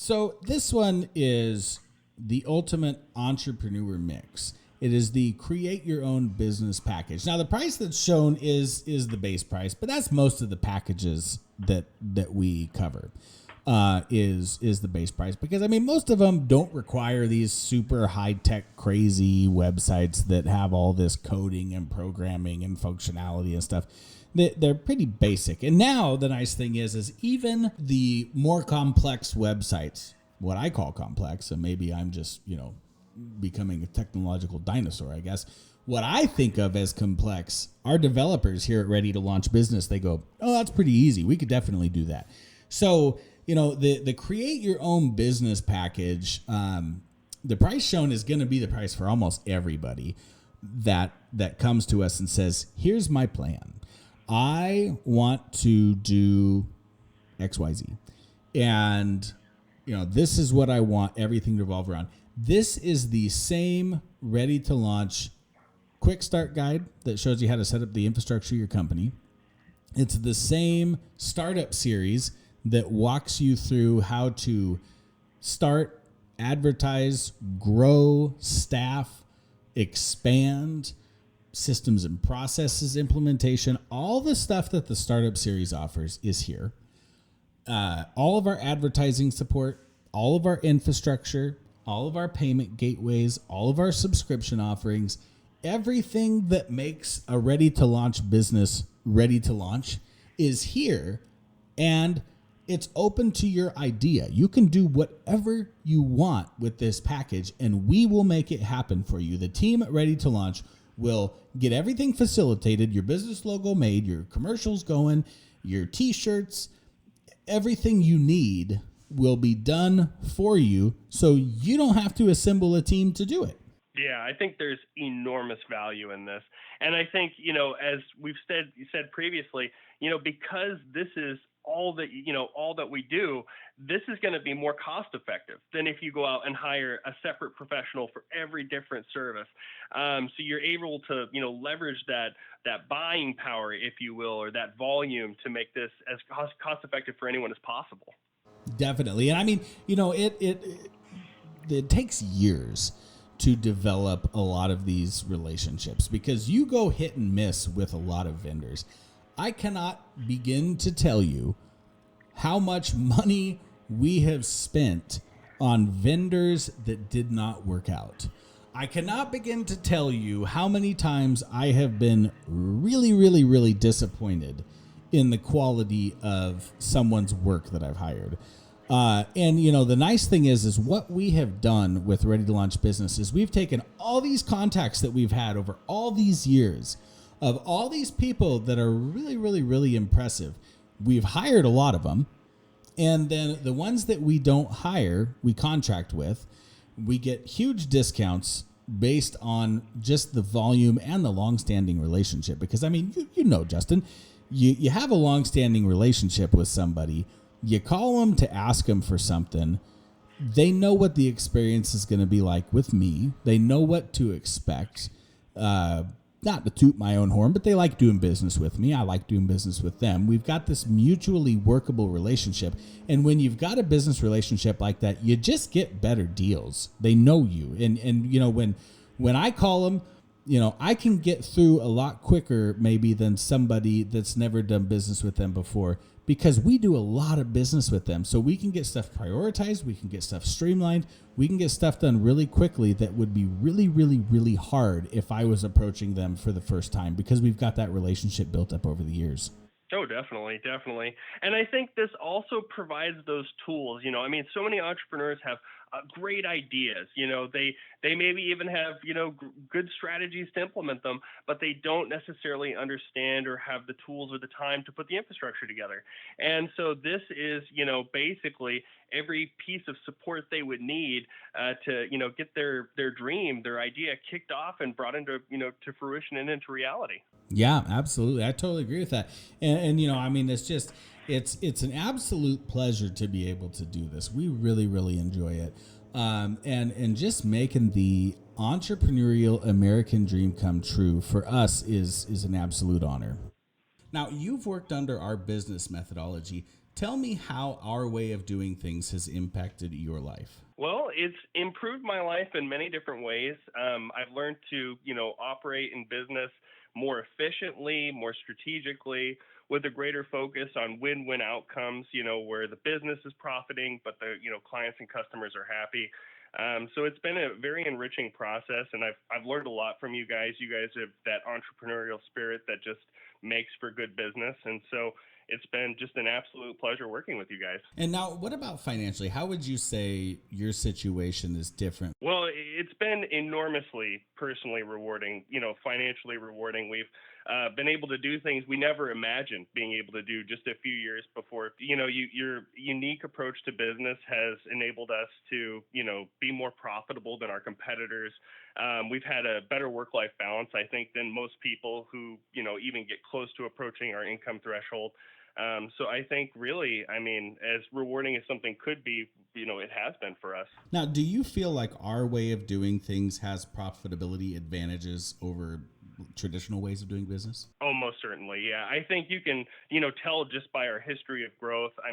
So this one is the ultimate entrepreneur mix. It is the create your own business package. Now the price that's shown is the base price, but that's most of the packages that we cover. Is the base price, because I mean most of them don't require these super high tech crazy websites that have all this coding and programming and functionality and stuff. They're pretty basic. And now the nice thing is even the more complex websites, what I call complex, and maybe I'm just, becoming a technological dinosaur, I guess. What I think of as complex, our developers here at Ready to Launch Business, they go, oh, that's pretty easy. We could definitely do that. So, the create your own business package, the price shown is going to be the price for almost everybody that comes to us and says, here's my plan. I want to do XYZ. And, this is what I want everything to revolve around. This is the same Ready to Launch quick start guide that shows you how to set up the infrastructure of your company. It's the same startup series that walks you through how to start, advertise, grow, staff, expand, systems and processes implementation. All the stuff that the startup series offers is here. All of our advertising support, all of our infrastructure, all of our payment gateways, all of our subscription offerings, everything that makes a ready to launch business ready to launch is here. And it's open to your idea. You can do whatever you want with this package and we will make it happen for you. The team at Ready to Launch will get everything facilitated, your business logo made, your commercials going, your t-shirts, everything you need will be done for you, so you don't have to assemble a team to do it. Yeah, I think there's enormous value in this. And I think, as we've said previously, because this is all that we do, this is going to be more cost effective than if you go out and hire a separate professional for every different service. So you're able to, leverage that buying power, if you will, or that volume to make this as cost effective for anyone as possible. Definitely. And I mean, it takes years to develop a lot of these relationships because you go hit and miss with a lot of vendors. I cannot begin to tell you how much money we have spent on vendors that did not work out. I cannot begin to tell you how many times I have been really, really, really disappointed in the quality of someone's work that I've hired. And the nice thing is what we have done with Ready to Launch Business is we've taken all these contacts that we've had over all these years of all these people that are really, really, really impressive. We've hired a lot of them. And then the ones that we don't hire, we contract with, we get huge discounts based on just the volume and the long-standing relationship. Because, I mean, Justin, you have a long-standing relationship with somebody. You call them to ask them for something. They know what the experience is going to be like with me. They know what to expect. Not to toot my own horn, but they like doing business with me. I like doing business with them. We've got this mutually workable relationship. And when you've got a business relationship like that, you just get better deals. They know you. And when I call them, I can get through a lot quicker maybe than somebody that's never done business with them before, because we do a lot of business with them. So we can get stuff prioritized. We can get stuff streamlined. We can get stuff done really quickly that would be really, really, really hard if I was approaching them for the first time, because we've got that relationship built up over the years. Oh, definitely. And I think this also provides those tools. So many entrepreneurs have great ideas. They maybe even have, good strategies to implement them, but they don't necessarily understand or have the tools or the time to put the infrastructure together. And so this is, basically every piece of support they would need to, get their dream, their idea kicked off and brought into, to fruition and into reality. Yeah, absolutely. I totally agree with that. And it's an absolute pleasure to be able to do this. We really, really enjoy it. And just making the entrepreneurial American dream come true for us is an absolute honor. Now, you've worked under our business methodology Tell me how our way of doing things has impacted your life. Well, it's improved my life in many different ways. I've learned to, operate in business more efficiently, more strategically, with a greater focus on win-win outcomes, where the business is profiting, but the, clients and customers are happy. So it's been a very enriching process, and I've learned a lot from you guys. You guys have that entrepreneurial spirit that just makes for good business, and so it's been just an absolute pleasure working with you guys. And now, what about financially? How would you say your situation is different? Well, it's been enormously personally rewarding, financially rewarding. We've been able to do things we never imagined being able to do just a few years before. Your unique approach to business has enabled us to, be more profitable than our competitors. We've had a better work-life balance, I think, than most people who, even get close to approaching our income threshold. So I think really, as rewarding as something could be, it has been for us. Now, do you feel like our way of doing things has profitability advantages over traditional ways of doing business? Oh, most certainly. Yeah. I think you can, tell just by our history of growth. I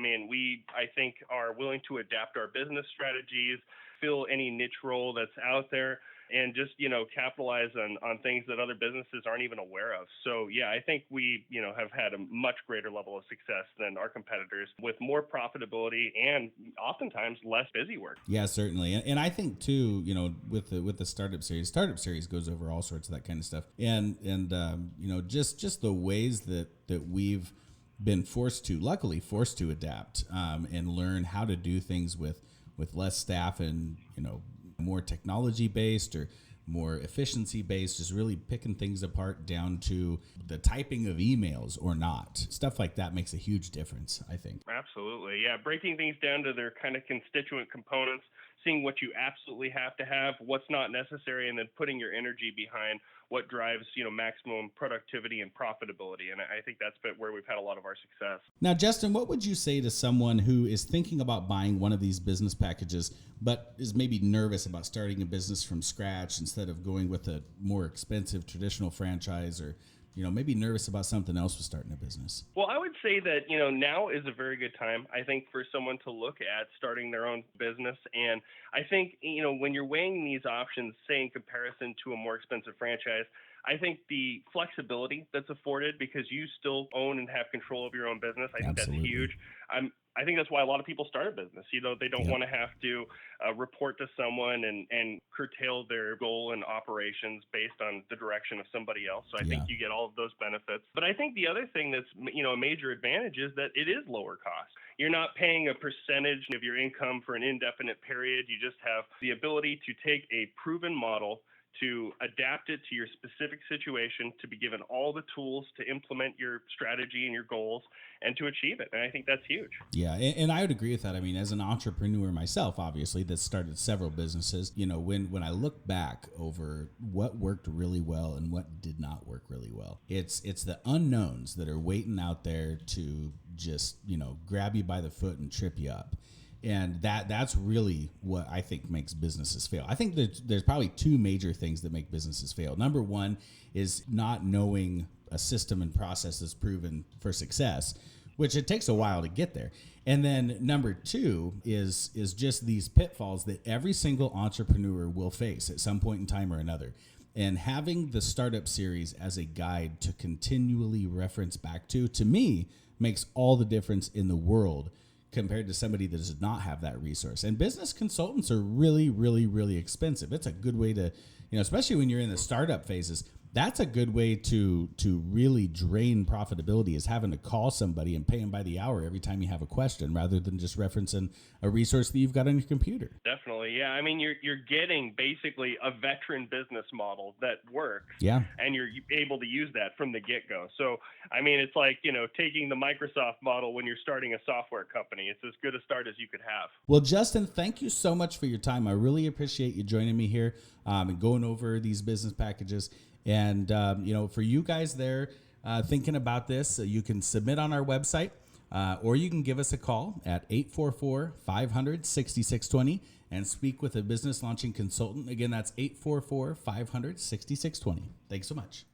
think, are willing to adapt our business strategies, fill any niche role that's out there, and just, capitalize on things that other businesses aren't even aware of. So, yeah, I think we, have had a much greater level of success than our competitors with more profitability and oftentimes less busy work. Yeah, certainly. And I think too, with the startup series goes over all sorts of that kind of stuff. And just the ways that we've been luckily forced to adapt and learn how to do things with less staff and, more technology based or more efficiency based, just really picking things apart down to the typing of emails or not. Stuff like that makes a huge difference, I think. Absolutely. Yeah. Breaking things down to their kind of constituent components, seeing what you absolutely have to have, what's not necessary, and then putting your energy behind what drives, maximum productivity and profitability. And I think that's where we've had a lot of our success. Now, Justin, what would you say to someone who is thinking about buying one of these business packages, but is maybe nervous about starting a business from scratch instead of going with a more expensive traditional franchise, or maybe nervous about something else with starting a business? Well, I would say that, now is a very good time, I think, for someone to look at starting their own business. And I think, when you're weighing these options, say in comparison to a more expensive franchise, I think the flexibility that's afforded because you still own and have control of your own business, I think that's huge. I think that's why a lot of people start a business. They don't want to have to report to someone and curtail their goal and operations based on the direction of somebody else. So I think you get all of those benefits. But I think the other thing that's, a major advantage is that it is lower cost. You're not paying a percentage of your income for an indefinite period. You just have the ability to take a proven model, to adapt it to your specific situation, to be given all the tools to implement your strategy and your goals and to achieve it. And I think that's huge. Yeah, and I would agree with that. As an entrepreneur myself, obviously, that started several businesses, when I look back over what worked really well and what did not work really well, it's the unknowns that are waiting out there to just, grab you by the foot and trip you up. And that's really what I think makes businesses fail. I think there's probably two major things that make businesses fail. Number one is not knowing a system and process that's proven for success, which it takes a while to get there. And then number two is just these pitfalls that every single entrepreneur will face at some point in time or another. And having the startup series as a guide to continually reference back to me, makes all the difference in the world compared to somebody that does not have that resource. And business consultants are really, really, really expensive. It's a good way to, especially when you're in the startup phases, that's a good way to really drain profitability, is having to call somebody and pay them by the hour every time you have a question, rather than just referencing a resource that you've got on your computer. Definitely. Yeah. You're getting basically a veteran business model that works. Yeah. And you're able to use that from the get-go. So, it's like, taking the Microsoft model when you're starting a software company. It's as good a start as you could have. Well, Justin, thank you so much for your time. I really appreciate you joining me here and going over these business packages. And, for you guys there thinking about this, you can submit on our website or you can give us a call at 844-500-6620 and speak with a business launching consultant. Again, that's 844-500-6620. Thanks so much.